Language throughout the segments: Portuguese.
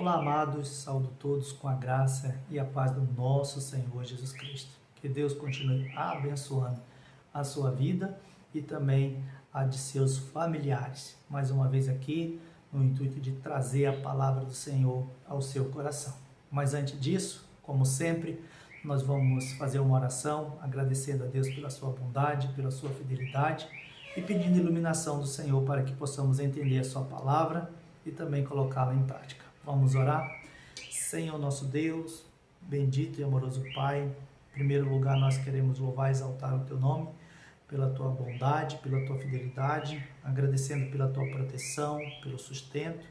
Olá, amados, saúdo todos com a graça e a paz do nosso Senhor Jesus Cristo. Que Deus continue abençoando a sua vida e também a de seus familiares. Mais uma vez aqui, no intuito de trazer a palavra do Senhor ao seu coração. Mas antes disso, como sempre, nós vamos fazer uma oração, agradecendo a Deus pela sua bondade, pela sua fidelidade e pedindo iluminação do Senhor para que possamos entender a sua palavra e também colocá-la em prática. Vamos orar? Senhor nosso Deus, bendito e amoroso Pai, em primeiro lugar nós queremos louvar e exaltar o Teu nome, pela Tua bondade, pela Tua fidelidade, agradecendo pela Tua proteção, pelo sustento,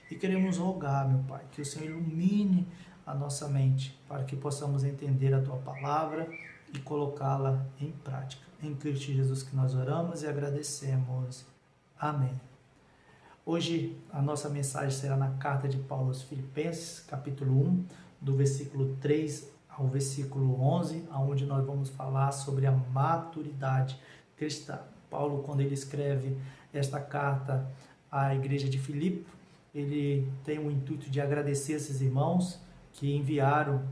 e queremos rogar, meu Pai, que o Senhor ilumine a nossa mente, para que possamos entender a Tua palavra e colocá-la em prática. Em Cristo Jesus que nós oramos e agradecemos. Amém. Hoje a nossa mensagem será na carta de Paulo aos Filipenses, capítulo 1, do versículo 3 ao versículo 11, onde nós vamos falar sobre a maturidade cristã. Paulo, quando ele escreve esta carta à igreja de Filipe, ele tem o intuito de agradecer esses irmãos que enviaram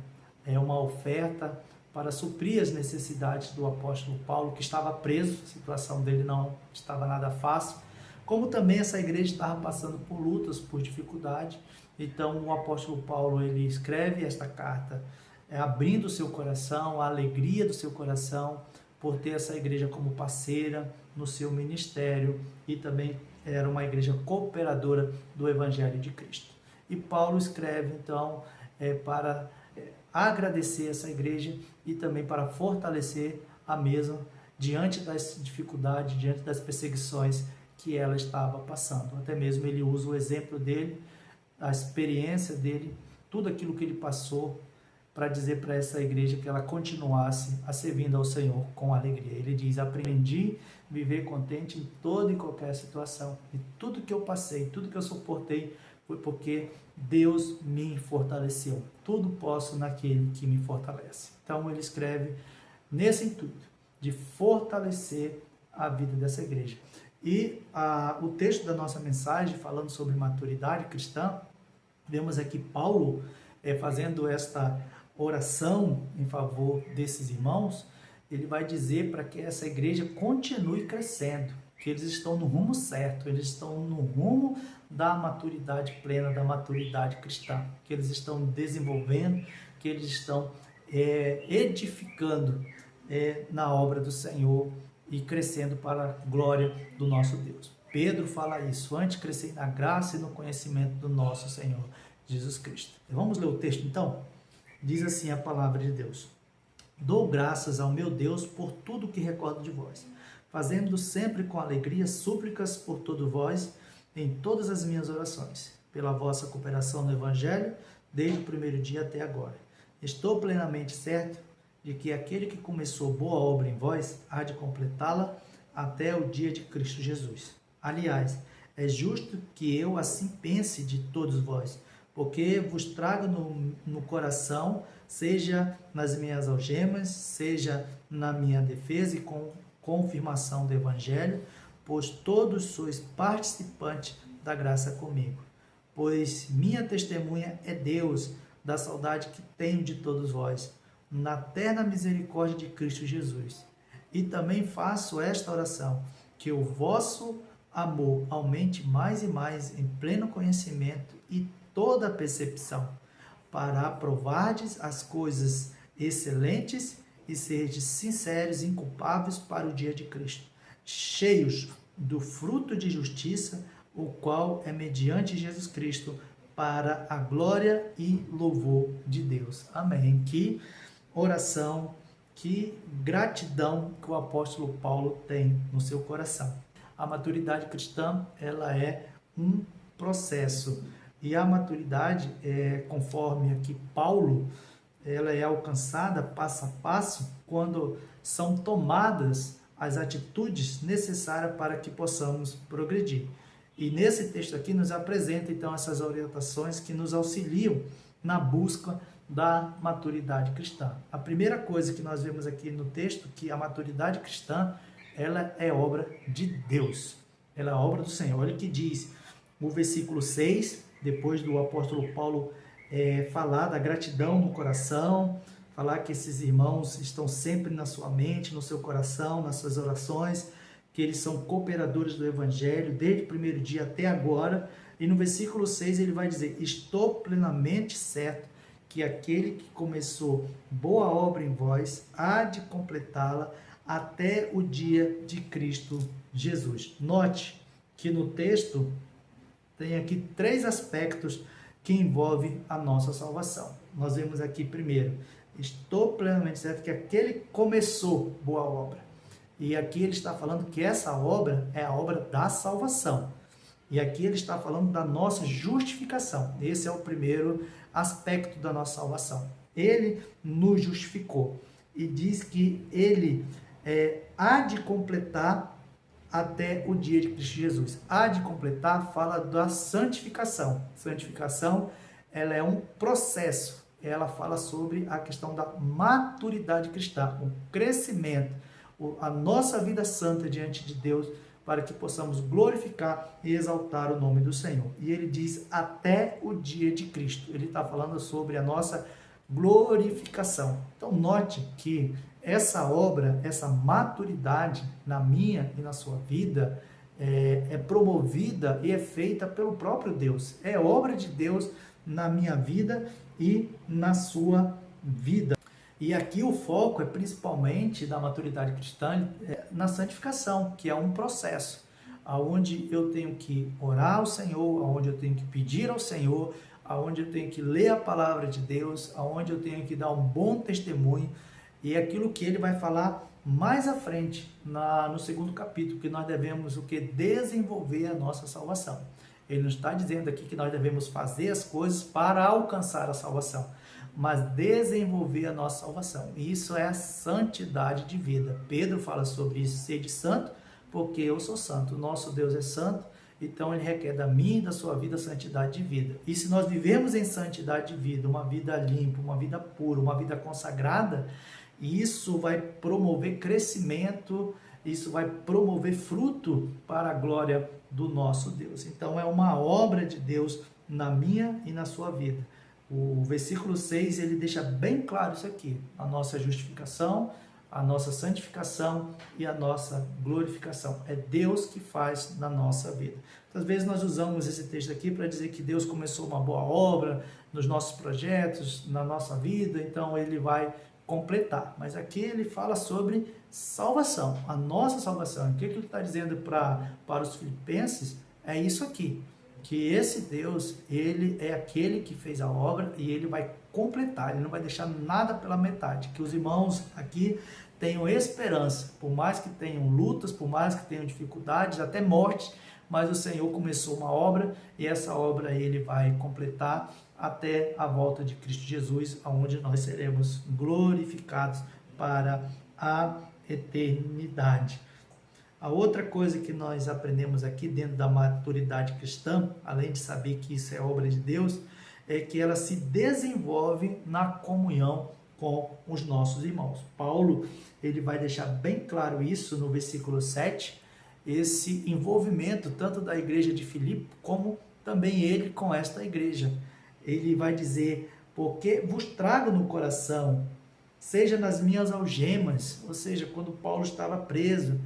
uma oferta para suprir as necessidades do apóstolo Paulo, que estava preso, a situação dele não estava nada fácil, como também essa igreja estava passando por lutas, por dificuldade. Então o apóstolo Paulo ele escreve esta carta abrindo o seu coração, a alegria do seu coração por ter essa igreja como parceira no seu ministério e também era uma igreja cooperadora do Evangelho de Cristo. E Paulo escreve então para agradecer essa igreja e também para fortalecer a mesma diante das dificuldades, diante das perseguições que ela estava passando. Até mesmo ele usa o exemplo dele, a experiência dele, tudo aquilo que ele passou para dizer para essa igreja que ela continuasse a servindo ao Senhor com alegria. Ele diz: aprendi a viver contente em toda e qualquer situação. E tudo que eu passei, tudo que eu suportei foi porque Deus me fortaleceu. Tudo posso naquele que me fortalece. Então ele escreve nesse intuito de fortalecer a vida dessa igreja. E o texto da nossa mensagem, falando sobre maturidade cristã, vemos aqui Paulo fazendo esta oração em favor desses irmãos. Ele vai dizer para que essa igreja continue crescendo, que eles estão no rumo certo, eles estão no rumo da maturidade plena, da maturidade cristã, que eles estão desenvolvendo, que eles estão edificando na obra do Senhor e crescendo para a glória do nosso Deus. Pedro fala isso: antes crescer na graça e no conhecimento do nosso Senhor Jesus Cristo. Vamos ler o texto então? Diz assim a palavra de Deus: dou graças ao meu Deus por tudo que recordo de vós, fazendo sempre com alegria súplicas por todos vós em todas as minhas orações, pela vossa cooperação no Evangelho, desde o primeiro dia até agora. Estou plenamente certo de que aquele que começou boa obra em vós há de completá-la até o dia de Cristo Jesus. Aliás, é justo que eu assim pense de todos vós, porque vos trago no coração, seja nas minhas algemas, seja na minha defesa e com confirmação do Evangelho, pois todos sois participantes da graça comigo. Pois minha testemunha é Deus da saudade que tenho de todos vós, na terna misericórdia de Cristo Jesus. E também faço esta oração, que o vosso amor aumente mais e mais em pleno conhecimento e toda a percepção, para aprovardes as coisas excelentes e serdes sinceros e inculpáveis para o dia de Cristo, cheios do fruto de justiça, o qual é mediante Jesus Cristo, para a glória e louvor de Deus. Amém. Que oração, que gratidão que o apóstolo Paulo tem no seu coração. A maturidade cristã, ela é um processo. E a maturidade, conforme aqui Paulo, ela é alcançada passo a passo quando são tomadas as atitudes necessárias para que possamos progredir. E nesse texto aqui nos apresenta então essas orientações que nos auxiliam na busca da maturidade cristã. A primeira coisa que nós vemos aqui no texto, que a maturidade cristã, ela é obra de Deus. Ela é obra do Senhor. Olha o que diz o versículo 6 depois do apóstolo Paulo falar da gratidão no coração, falar que esses irmãos estão sempre na sua mente, no seu coração, nas suas orações, que eles são cooperadores do Evangelho desde o primeiro dia até agora. E no versículo 6 ele vai dizer: estou plenamente certo que aquele que começou boa obra em vós há de completá-la até o dia de Cristo Jesus. Note que no texto tem aqui 3 aspectos que envolvem a nossa salvação. Nós vemos aqui primeiro: estou plenamente certo que aquele que começou boa obra. E aqui ele está falando que essa obra é a obra da salvação. E aqui ele está falando da nossa justificação. Esse é o primeiro aspecto da nossa salvação. Ele nos justificou e diz que ele há de completar até o dia de Cristo Jesus. Há de completar fala da santificação. Santificação, ela é um processo. Ela fala sobre a questão da maturidade cristã, o crescimento, a nossa vida santa diante de Deus, para que possamos glorificar e exaltar o nome do Senhor. E ele diz até o dia de Cristo. Ele está falando sobre a nossa glorificação. Então note que essa obra, essa maturidade na minha e na sua vida é promovida e é feita pelo próprio Deus. É obra de Deus na minha vida e na sua vida. E aqui o foco é principalmente da maturidade cristã na santificação, que é um processo, onde eu tenho que orar ao Senhor, onde eu tenho que pedir ao Senhor, onde eu tenho que ler a palavra de Deus, onde eu tenho que dar um bom testemunho, e é aquilo que ele vai falar mais à frente, no segundo capítulo, que nós devemos desenvolver a nossa salvação. Ele não está dizendo aqui que nós devemos fazer as coisas para alcançar a salvação, mas desenvolver a nossa salvação. E isso é a santidade de vida. Pedro fala sobre isso: sede santo, porque eu sou santo. O nosso Deus é santo, então ele requer da minha e da sua vida santidade de vida. E se nós vivemos em santidade de vida, uma vida limpa, uma vida pura, uma vida consagrada, isso vai promover crescimento, isso vai promover fruto para a glória do nosso Deus. Então é uma obra de Deus na minha e na sua vida. O versículo 6, ele deixa bem claro isso aqui: a nossa justificação, a nossa santificação e a nossa glorificação. É Deus que faz na nossa vida. Às vezes nós usamos esse texto aqui para dizer que Deus começou uma boa obra nos nossos projetos, na nossa vida, então ele vai completar. Mas aqui ele fala sobre salvação, a nossa salvação. O que ele está dizendo para os filipenses é isso aqui: que esse Deus, ele é aquele que fez a obra e ele vai completar, ele não vai deixar nada pela metade. Que os irmãos aqui tenham esperança, por mais que tenham lutas, por mais que tenham dificuldades, até morte, mas o Senhor começou uma obra e essa obra ele vai completar até a volta de Cristo Jesus, onde nós seremos glorificados para a eternidade. A outra coisa que nós aprendemos aqui dentro da maturidade cristã, além de saber que isso é obra de Deus, é que ela se desenvolve na comunhão com os nossos irmãos. Paulo, ele vai deixar bem claro isso no versículo 7, esse envolvimento tanto da igreja de Filipe, como também ele com esta igreja. Ele vai dizer: porque vos trago no coração, seja nas minhas algemas, ou seja, quando Paulo estava preso,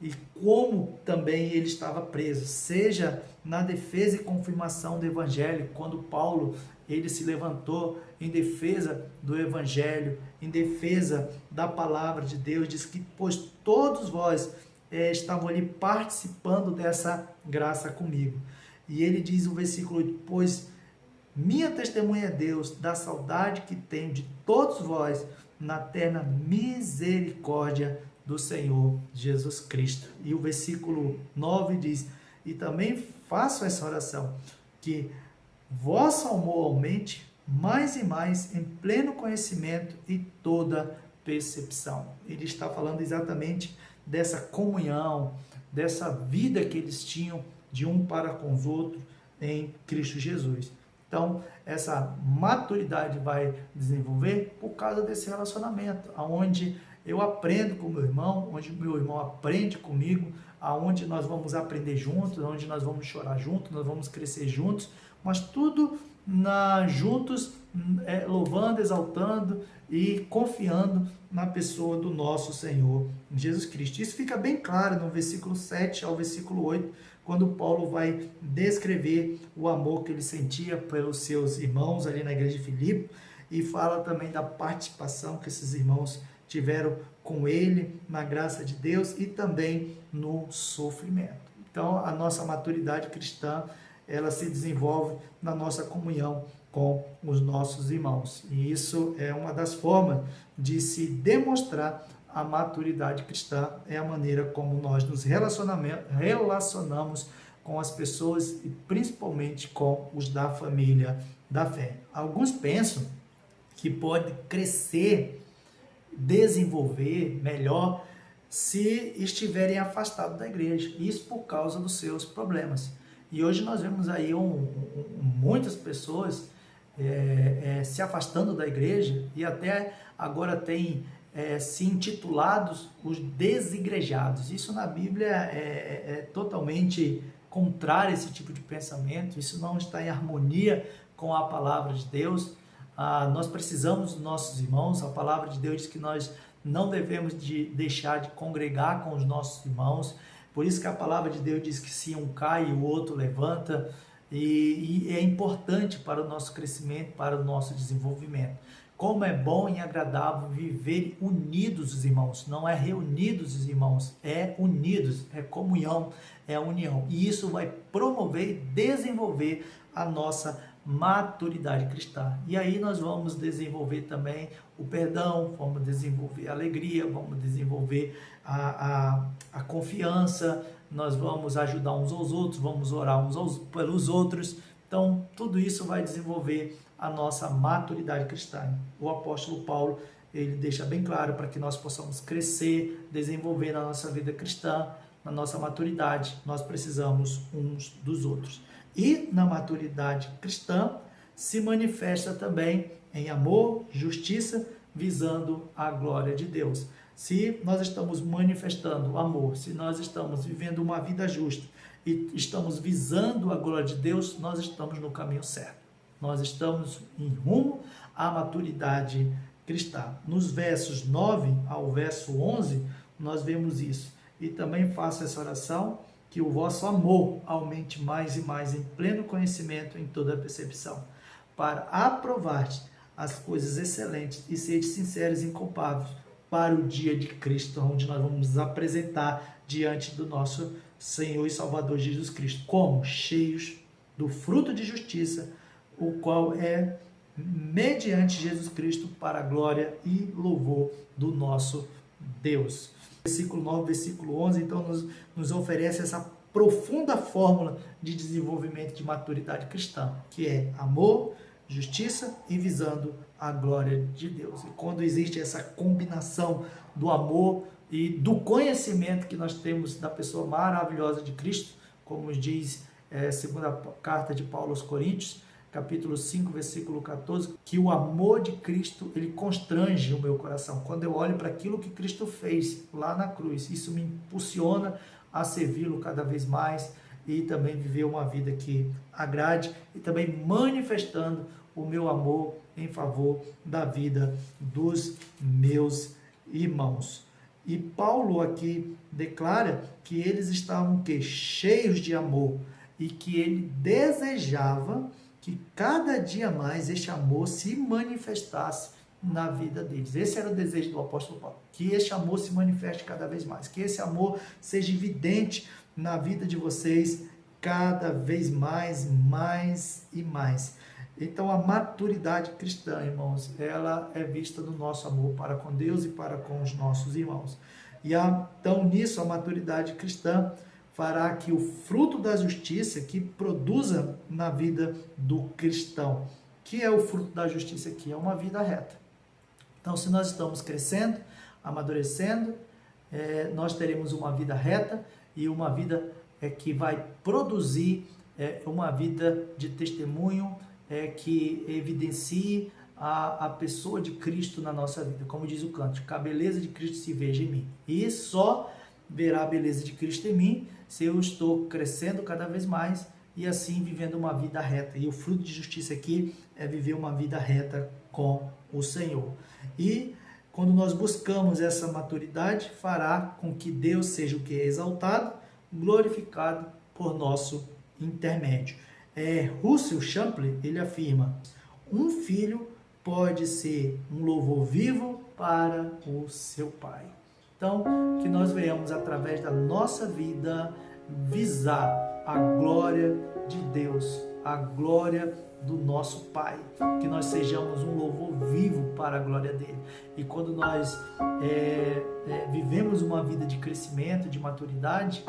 e como também ele estava preso, seja na defesa e confirmação do Evangelho, quando Paulo ele se levantou em defesa do Evangelho, em defesa da palavra de Deus, diz que pois todos vós estavam ali participando dessa graça comigo. E ele diz no versículo 8, pois minha testemunha é Deus da saudade que tenho de todos vós na terna misericórdia do Senhor Jesus Cristo. E o versículo 9 diz, e também faço essa oração, que vosso amor aumente mais e mais em pleno conhecimento e toda percepção. Ele está falando exatamente dessa comunhão, dessa vida que eles tinham de um para com os outros em Cristo Jesus. Então, essa maturidade vai desenvolver por causa desse relacionamento, onde eu aprendo com o meu irmão, onde o meu irmão aprende comigo, aonde nós vamos aprender juntos, onde nós vamos chorar juntos, nós vamos crescer juntos, mas tudo juntos, louvando, exaltando e confiando na pessoa do nosso Senhor Jesus Cristo. Isso fica bem claro no versículo 7 ao versículo 8, quando Paulo vai descrever o amor que ele sentia pelos seus irmãos ali na igreja de Filipe, e fala também da participação que esses irmãos tiveram com ele na graça de Deus e também no sofrimento. Então, a nossa maturidade cristã, ela se desenvolve na nossa comunhão com os nossos irmãos. E isso é uma das formas de se demonstrar a maturidade cristã, é a maneira como nós nos relacionamos com as pessoas e principalmente com os da família da fé. Alguns pensam que pode crescer, desenvolver melhor se estiverem afastados da igreja, isso por causa dos seus problemas. E hoje nós vemos aí muitas pessoas se afastando da igreja e até agora tem se intitulados os desigrejados. Isso na Bíblia é totalmente contrário a esse tipo de pensamento, isso não está em harmonia com a palavra de Deus. Nós precisamos dos nossos irmãos, a palavra de Deus diz que nós não devemos deixar de congregar com os nossos irmãos, por isso que a palavra de Deus diz que se um cai, o outro levanta, e é importante para o nosso crescimento, para o nosso desenvolvimento. Como é bom e agradável viver unidos os irmãos, não é reunidos os irmãos, é unidos, é comunhão, é união, e isso vai promover e desenvolver a nossa maturidade cristã. E aí nós vamos desenvolver também o perdão, vamos desenvolver a alegria, vamos desenvolver a confiança, nós vamos ajudar uns aos outros, vamos orar pelos outros. Então, tudo isso vai desenvolver a nossa maturidade cristã. O apóstolo Paulo, ele deixa bem claro para que nós possamos crescer, desenvolver na nossa vida cristã, na nossa maturidade, nós precisamos uns dos outros. E na maturidade cristã se manifesta também em amor, justiça, visando a glória de Deus. Se nós estamos manifestando amor, se nós estamos vivendo uma vida justa e estamos visando a glória de Deus, nós estamos no caminho certo. Nós estamos em rumo à maturidade cristã. Nos versos 9 ao verso 11, nós vemos isso. E também faço essa oração, que o vosso amor aumente mais e mais em pleno conhecimento em toda a percepção, para aprovar as coisas excelentes e sede sinceros e inculpáveis para o dia de Cristo, onde nós vamos nos apresentar diante do nosso Senhor e Salvador Jesus Cristo, como cheios do fruto de justiça, o qual é mediante Jesus Cristo para a glória e louvor do nosso Deus. Versículo 9, versículo 11, então nos oferece essa profunda fórmula de desenvolvimento de maturidade cristã, que é amor, justiça e visando a glória de Deus. E quando existe essa combinação do amor e do conhecimento que nós temos da pessoa maravilhosa de Cristo, como diz segunda carta de Paulo aos Coríntios, capítulo 5, versículo 14, que o amor de Cristo, ele constrange o meu coração. Quando eu olho para aquilo que Cristo fez lá na cruz, isso me impulsiona a servi-lo cada vez mais e também viver uma vida que agrade e também manifestando o meu amor em favor da vida dos meus irmãos. E Paulo aqui declara que eles estavam cheios de amor e que ele desejava que cada dia mais este amor se manifestasse na vida deles. Esse era o desejo do apóstolo Paulo, que este amor se manifeste cada vez mais, que esse amor seja evidente na vida de vocês cada vez mais, mais e mais. Então a maturidade cristã, irmãos, ela é vista no nosso amor para com Deus e para com os nossos irmãos. E então nisso a maturidade cristã fará que o fruto da justiça que produza na vida do cristão, que é o fruto da justiça aqui, é uma vida reta. Então, se nós estamos crescendo, amadurecendo, nós teremos uma vida reta e uma vida que vai produzir uma vida de testemunho que evidencie a pessoa de Cristo na nossa vida, como diz o cântico, que a beleza de Cristo se veja em mim. E só verá a beleza de Cristo em mim, se eu estou crescendo cada vez mais e assim vivendo uma vida reta. E o fruto de justiça aqui é viver uma vida reta com o Senhor. E quando nós buscamos essa maturidade, fará com que Deus seja o que é exaltado, glorificado por nosso intermédio. Russell Shankly, ele afirma: um filho pode ser um louvor vivo para o seu pai. Então, que nós venhamos através da nossa vida visar a glória de Deus, a glória do nosso Pai, que nós sejamos um louvor vivo para a glória dele. E quando nós vivemos uma vida de crescimento, de maturidade,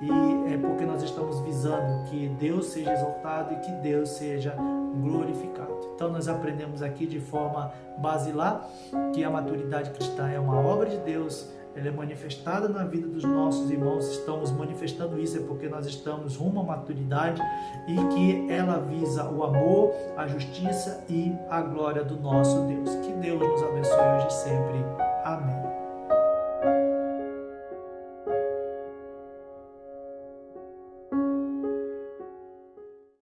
e é porque nós estamos visando que Deus seja exaltado e que Deus seja glorificado. Então nós aprendemos aqui de forma basilar que a maturidade cristã é uma obra de Deus, ela é manifestada na vida dos nossos irmãos. Estamos manifestando isso porque nós estamos rumo à maturidade e que ela visa o amor, a justiça e a glória do nosso Deus. Que Deus nos abençoe hoje e sempre. Amém.